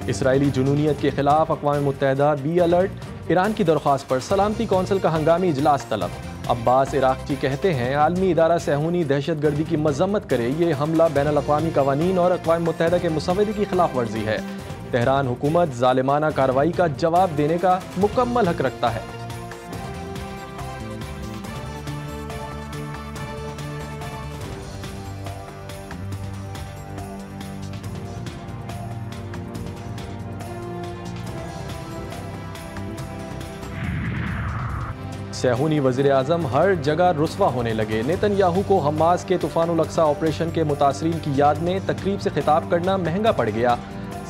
Israeli Junooniyat के खिलाफ अक़वाम मुत्तहिदा be alert. Iran की दरख्वास्त पर सलामती कौंसिल का हंगामी इजलास तलब। अब्बास इराक़ची कहते हैं आलमी इदारा सहूनी दहशत गर्दी की मजम्मत करे, ये हमला बैनुल अक़वामी कवानीन और अक़वाम मुत्तहिदा के मुसव्वदे की खिलाफ वर्जी है। तेहरान हुकूमत ज़ालिमाना कार्रवाई का जवाब देने का मुकम्मल हक रखता है। सहूनी वज़ीर आज़म हर जगह रुस्वा होने लगे। नेतन्याहू को हमास के तूफ़ानुल अक़सा ऑपरेशन के मुतासरीन की याद में तकरीब से खिताब करना महंगा पड़ गया।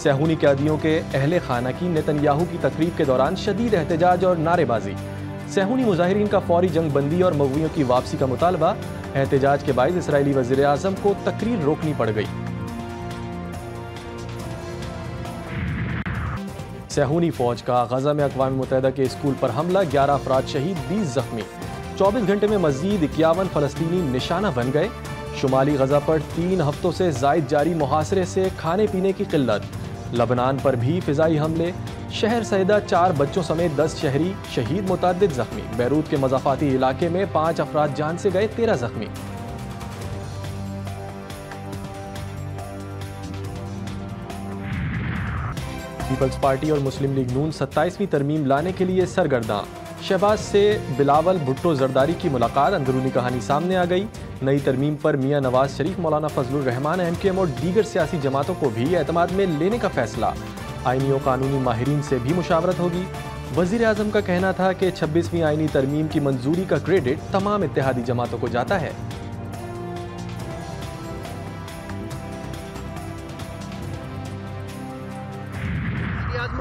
सहूनी कैदियों के अहले खाना की नेतन्याहू की तकरीब के दौरान शदीद एहतजाज और नारेबाजी। सहूनी मुजाहिरीन का फौरी जंग बंदी और मग़वियों की वापसी का मुतालबा। एहतजाज के बायस इसराइली वज़ीर आज़म को तकरीर रोकनी पड़ गई। सहूनी फौज का गजा में अक़वाम मुत्तहिदा के स्कूल पर हमला, 11 अफराद शहीद, 20 जख्मी। 24 घंटे में मज़ीद 51 फ़लस्तीनी निशाना बन गए। शुमाली गजा पर 3 हफ्तों से ज़ायद जारी मुहासरे से खाने पीने की किल्लत। लबनान पर भी फ़िज़ाई हमले। शहर सैदा 4 बच्चों समेत 10 शहरी शहीद, मुतअद्दिद जख्मी। बैरूत के मज़ाफ़ाती इलाके में 5 अफराद जान से गए, 13 जख्मी। पीपल्स पार्टी और मुस्लिम लीग नून 27वीं तरमीम लाने के लिए सरगर्दां। शहबाज से बिलावल भुट्टो जरदारी की मुलाकात, अंदरूनी कहानी सामने आ गई। नई तरमीम पर मियां नवाज शरीफ, मौलाना फजलुर रहमान, MKM और दीगर सियासी जमातों को भी एतमाद में लेने का फैसला। आईनी और कानूनी माहिरीन से भी मुशावरत होगी। वज़ीर आज़म का कहना था कि 26वीं आईनी तरमीम की मंजूरी का क्रेडिट तमाम इत्तेहादी जमातों को जाता है।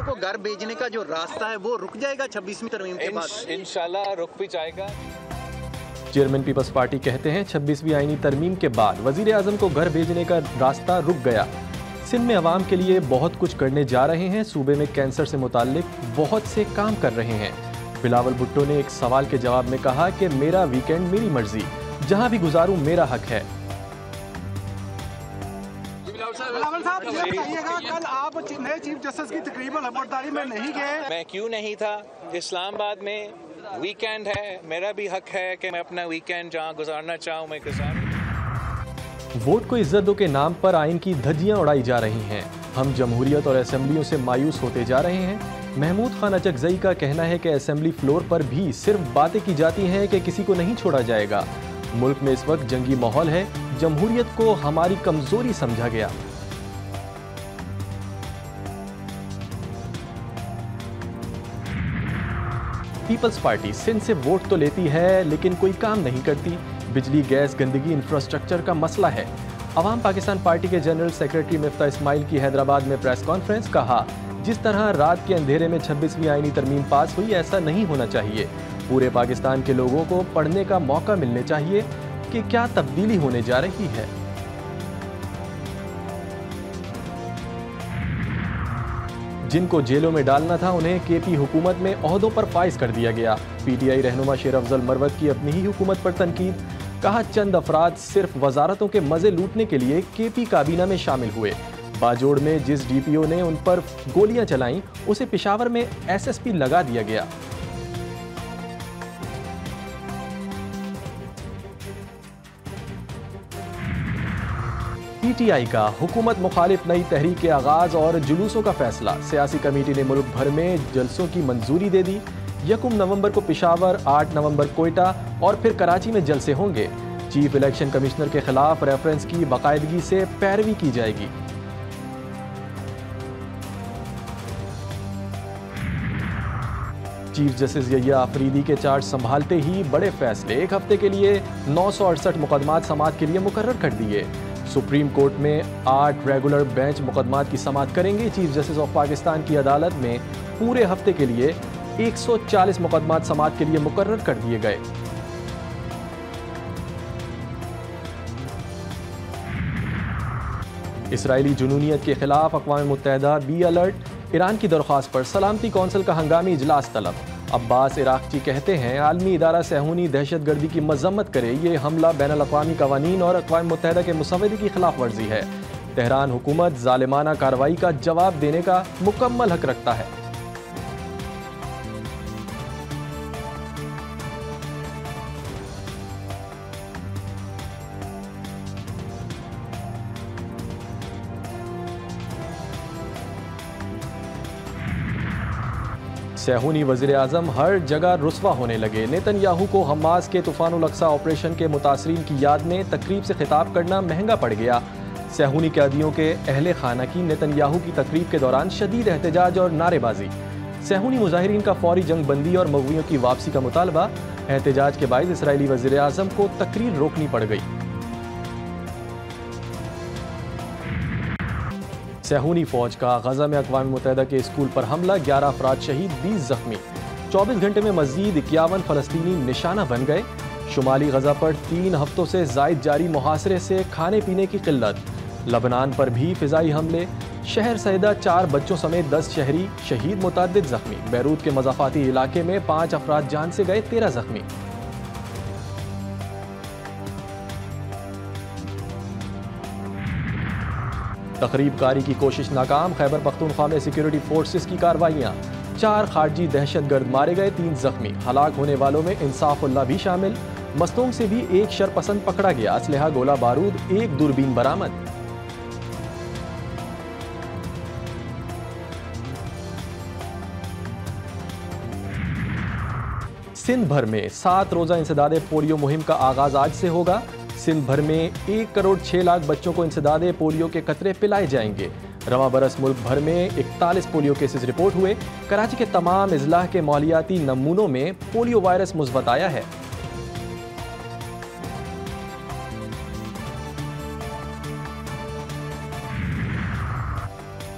को घर भेजने का जो रास्ता है वो रुक जाएगा 26वीं तरमीम के बाद? इंशाल्लाह रुक भी जाएगा। चेयरमैन पीपल्स पार्टी कहते हैं 26वीं आईनी तरमीम के बाद वज़ीर आज़म को घर भेजने का रास्ता रुक गया। सिंध में अवाम के लिए बहुत कुछ करने जा रहे हैं। सूबे में कैंसर से मुताल्लिक बहुत से काम कर रहे हैं। बिलावल भुट्टो ने एक सवाल के जवाब में कहा कि मेरा वीकेंड मेरी मर्जी, जहां भी गुजारूं मेरा हक है। बिलावल साहब, ये बताइएगा, कल आप नए चीफ जस्टिस की तकरीबन लबरदारी में नहीं गए? मैं क्यों नहीं था? इस्लामाबाद में वीकेंड है, मेरा भी हक है कि मैं अपना वीकेंड जहाँ गुजारना चाहूँ मैं गुजारूँ। वोट को इज्जत दो के नाम पर आइन की धज्जियां उड़ाई जा रही हैं। हम जमहूरियत और असेंबलियों से मायूस होते जा रहे हैं। महमूद खान अचकजई का कहना है कि असेंबली फ्लोर पर भी सिर्फ बातें की जाती हैं कि किसी को नहीं छोड़ा जाएगा। मुल्क में इस वक्त जंगी माहौल है। जमहूरियत को हमारी कमजोरी समझा गया। पीपल्स पार्टी सिंध से वोट तो लेती है लेकिन कोई काम नहीं करती। बिजली, गैस, गंदगी, इंफ्रास्ट्रक्चर का मसला है। अवाम पाकिस्तान पार्टी के जनरल सेक्रेटरी मिफ्ता इस्माइल की हैदराबाद में प्रेस कॉन्फ्रेंस। कहा, जिस तरह रात के अंधेरे में 26वीं आईनी तरमीम पास हुई, ऐसा नहीं होना चाहिए। पूरे पाकिस्तान के लोगों को पढ़ने का मौका मिलने चाहिए कि क्या तब्दीली होने जा रही है। जिनको जेलों में डालना था उन्हें केपी हुकूमत में ओहदों पर फाइज कर दिया गया। PTI रहनुमा शेर अफजल मरवत की अपनी ही हुकूमत पर तनकीद। कहा, चंद अफराद सिर्फ वजारतों के मजे लूटने के लिए केपी काबीना में शामिल हुए। बाजोड़ में जिस DPO ने उन पर गोलियां चलाईं, उसे पेशावर में SSP लगा दिया गया। PTI का हुकूमत मुखालिफ नई तहरीक के आगाज और जुलूसों का फैसला। सियासी कमेटी ने मुल्क भर में जलसों की मंजूरी दे दी। 1 नवंबर को पेशावर, 8 नवंबर कोयटा और फिर कराची में जलसे होंगे। चीफ इलेक्शन कमिश्नर के खिलाफ रेफरेंस की बाकायदगी से पैरवी की जाएगी। चीफ जस्टिस यहिया आफरीदी के चार्ज संभालते ही बड़े फैसले। 1 हफ्ते के लिए 968 मुकदमात समाअत के लिए मुकर्रर कर दिए। सुप्रीम कोर्ट में 8 रेगुलर बेंच मुकदमात की समाअत करेंगे। चीफ जस्टिस ऑफ पाकिस्तान की अदालत में पूरे हफ्ते के लिए 140 मुकदमात समाअत के लिए मुकर्रर कर दिए गए। इसराइली जुनूनियत के खिलाफ अक़वाम मुत्तहिदा बी अलर्ट। ईरान की दरख्वास्त पर सलामती कौंसिल का हंगामी इजलास तलब। अब्बास इराक़ची कहते हैं आलमी इदारा सहूनी दहशत गर्दी की मजम्मत करे, ये हमला बैनुल अक़वामी कवानीन और अक़वाम मुत्तहिदा के मुसव्वदे की खिलाफ वर्जी है। तेहरान हुकूमत जालिमाना कार्रवाई का जवाब देने का मुकम्मल हक रखता है। सेहूनी वज़ीर आज़म हर जगह रुस्वा होने लगे। नेतन्याहू को हमास के तूफ़ानुल अक्सा ऑपरेशन के मुतासरीन की याद में तकरीब से खिताब करना महंगा पड़ गया। सेहूनी कैदियों के अहले खाना की नेतन्याहू की तकरीब के दौरान शदीद एहतजाज और नारेबाजी। सेहूनी मुजाहिरीन का फौरी जंग बंदी और मगवियों की वापसी का मुतालबा। एहतजाज के बायस इसराइली वज़ीर आज़म को तकरीर रोकनी पड़ गई। सेहूनी फौज का गजा में अक़वाम मुत्तहिदा के स्कूल पर हमला, 11 अफराद शहीद, 20 जख्मी। 24 घंटे में मज़ीद 51 फ़लस्तीनी निशाना बन गए। शुमाली गजा पर 3 हफ्तों से ज़ायद जारी मुहासरे से खाने पीने की किल्लत। लबनान पर भी फ़िज़ाई हमले, शहर सैदा 4 बच्चों समेत 10 शहरी शहीद, मुतअद्दिद जख्मी। बैरूत के मज़ाफ़ाती इलाके में 5 अफराद जान से गए, 13 जख्मी। तकरीबकारी की कोशिश नाकाम, खैबर पख्तूनख्वा में सिक्योरिटी फोर्सेस की कार्रवाइयाँ। 4 खारजी दहशतगर्द मारे गए, 3 जख्मी। हलाक होने वालों में इंसाफुल्लाह भी शामिल। मस्तूंग से भी एक शरपसंद पकड़ा गया। असलहा, गोला बारूद, 1 दूरबीन बरामद। सिंध भर में 7 रोज़ा इंसदादे पोलियो मुहिम का आगाज आज से होगा। सिंध भर में 1 करोड़ 6 लाख बच्चों को इंसदादे पोलियो के कतरे पिलाए जाएंगे। रवां बरस मुल्क भर में 41 पोलियो केसेस रिपोर्ट हुए। कराची के तमाम इजलाह के मौलियाती नमूनों में पोलियो वायरस मुस्बत आया है।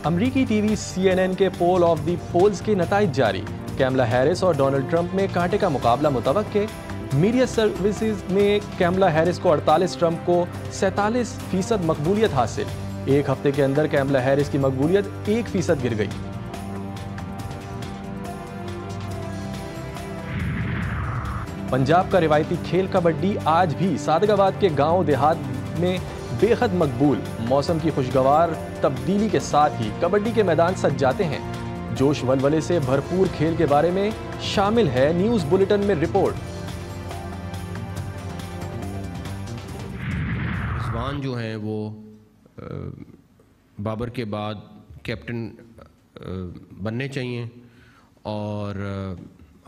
अमरीकी टीवी CNN के पोल ऑफ द पोल्स के नताइज जारी। कैमला हैरिस और डोनाल्ड ट्रंप में कांटे का मुकाबला मुतवक्के। मीडिया सर्विसेज में कैमला हैरिस को 48, ट्रंप को 47% मकबूलियत हासिल। एक हफ्ते के अंदर कैमला हैरिस की मकबूलियत 1% गिर गई। पंजाब का रिवायती खेल कबड्डी आज भी सादगाबाद के गांव देहात में बेहद मकबूल। मौसम की खुशगवार तब्दीली के साथ ही कबड्डी के मैदान सज जाते हैं। जोश वलवले से भरपूर खेल के बारे में शामिल है न्यूज़ बुलेटिन में रिपोर्ट। रिजवान जो हैं वो बाबर के बाद कैप्टन बनने चाहिए और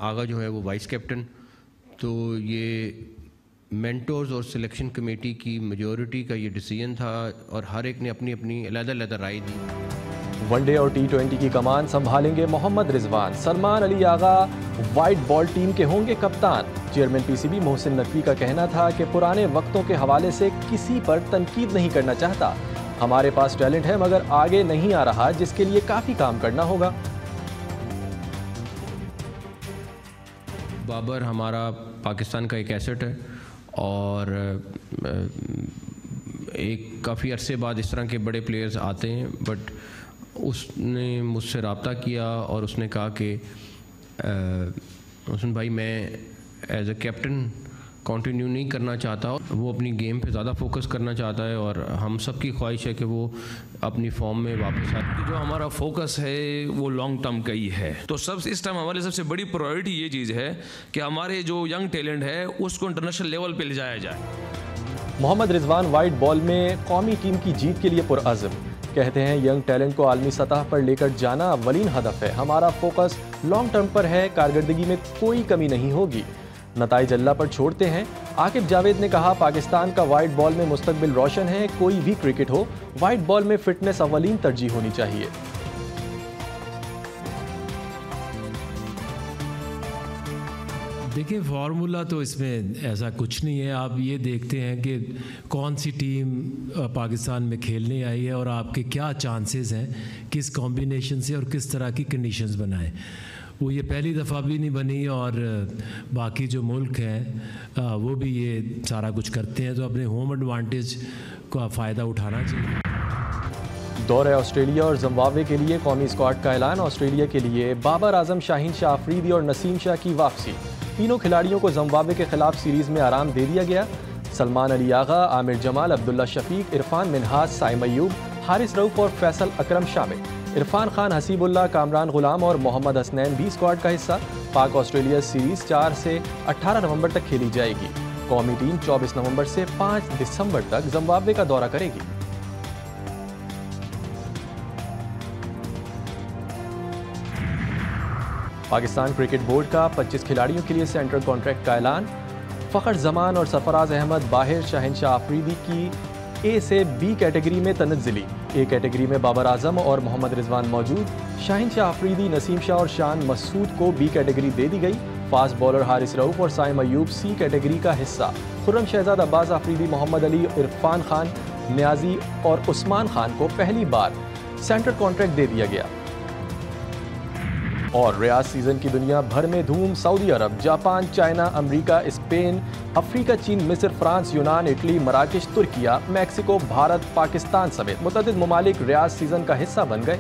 आगा जो है वो वाइस कैप्टन। तो ये मेंटर्स और सिलेक्शन कमेटी की मेजॉरिटी का ये डिसीजन था और हर एक ने अपनी अपनी अलग-अलग राय दी। वनडे और T20 की कमान संभालेंगे Mohammad Rizwan. Salman Ali Agha white ball team के होंगे कप्तान। चेयरमैन PCB मोहसिन नकवी का कहना था कि पुराने वक्तों के हवाले से किसी पर तनकीद नहीं करना चाहता। हमारे पास टैलेंट है मगर आगे नहीं आ रहा, जिसके लिए काफ़ी काम करना होगा। बाबर हमारा पाकिस्तान का एक एसेट है और एक काफ़ी अरसे बाद इस तरह के बड़े प्लेयर्स आते हैं। बट उसने मुझसे रब्ता किया और उसने कहा कि हुसैन भाई मैं एज ए कैप्टन कंटिन्यू नहीं करना चाहता। वो अपनी गेम पे ज़्यादा फोकस करना चाहता है और हम सब की ख्वाहिश है कि वो अपनी फॉर्म में वापस आए। जो हमारा फोकस है वो लॉन्ग टर्म का ही है। तो इस टाइम हमारे सबसे बड़ी प्रायोरिटी ये चीज़ है कि हमारे जो यंग टैलेंट है उसको इंटरनेशनल लेवल पे ले जाया जाए। मोहम्मद रिजवान वाइट बॉल में कौमी टीम की जीत के लिए पुरअज़्म। कहते हैं यंग टैलेंट को आलमी सतह पर लेकर जाना अव्वलीन हदफ है। हमारा फोकस लॉन्ग टर्म पर है, कारकर्दगी में कोई कमी नहीं होगी। नताइज अल्लाह पर छोड़ते हैं। आकिब जावेद ने कहा पाकिस्तान का वाइट बॉल में मुस्तकबिल रोशन है। कोई भी क्रिकेट हो, वाइट बॉल में फिटनेस अव्वलीन तरजीह होनी चाहिए। देखिए फार्मूला तो इसमें ऐसा कुछ नहीं है। आप ये देखते हैं कि कौन सी टीम पाकिस्तान में खेलने आई है और आपके क्या चांसेस हैं, किस कॉम्बिनेशन से और किस तरह की कंडीशंस बनाएं। वो ये पहली दफ़ा भी नहीं बनी और बाकी जो मुल्क हैं वो भी ये सारा कुछ करते हैं। तो अपने होम एडवांटेज का फ़ायदा उठाना चाहिए। दौरे ऑस्ट्रेलिया और जिम्बाब्वे के लिए कौमी स्क्वाड का ऐलान। ऑस्ट्रेलिया के लिए बाबर आजम, शाहीन शाह अफरीदी और नसीम शाह की वापसी। तीनों खिलाड़ियों को जिम्बाब्वे के खिलाफ सीरीज़ में आराम दे दिया गया। सलमान अली आगा, आमिर जमाल, अब्दुल्ला शफीक, इरफान मिन्हाज, साइम अयूब, हारिस रऊफ और फैसल अकरम शामिल। इरफान खान, हसीबुल्लाह, कामरान गुलाम और मोहम्मद हसनैन भी स्क्वाड का हिस्सा। पाक ऑस्ट्रेलिया सीरीज 4 से 18 नवंबर तक खेली जाएगी। कौमी टीम 24 नवंबर से 5 दिसंबर तक जिम्बाब्वे का दौरा करेगी। पाकिस्तान क्रिकेट बोर्ड का 25 खिलाड़ियों के लिए सेंट्रल कॉन्ट्रैक्ट का ऐलान। फ़खर जमान और सरफराज अहमद बाहिर, शाहिनशाह आफरीदी की ए से बी कैटेगरी में तनज़्ज़ुली। ए कैटेगरी में बाबर आजम और मोहम्मद रिजवान मौजूद। शाहिनशाह आफरीदी, नसीम शाह और शान मसूद को बी कैटेगरी दे दी गई। फास्ट बॉलर हारिस रऊफ और साइम अयूब सी कैटेगरी का हिस्सा। खुर्रम शहजाद, अब्बास आफरीदी, मोहम्मद अली, इरफान खान, न्याजी और उस्मान खान को पहली बार सेंट्रल कॉन्ट्रैक्ट दे दिया गया। और रियाज सीजन की दुनिया भर में धूम। Saudi Arab, Japan, China, America, Spain, Africa, चीन, मिस्र, फ्रांस, यूनान, Italy, Marrakesh, Turkiye, Mexico, Bharat, Pakistan समेत मुतअद्दिद ममालिक रियाज सीजन का हिस्सा बन गए।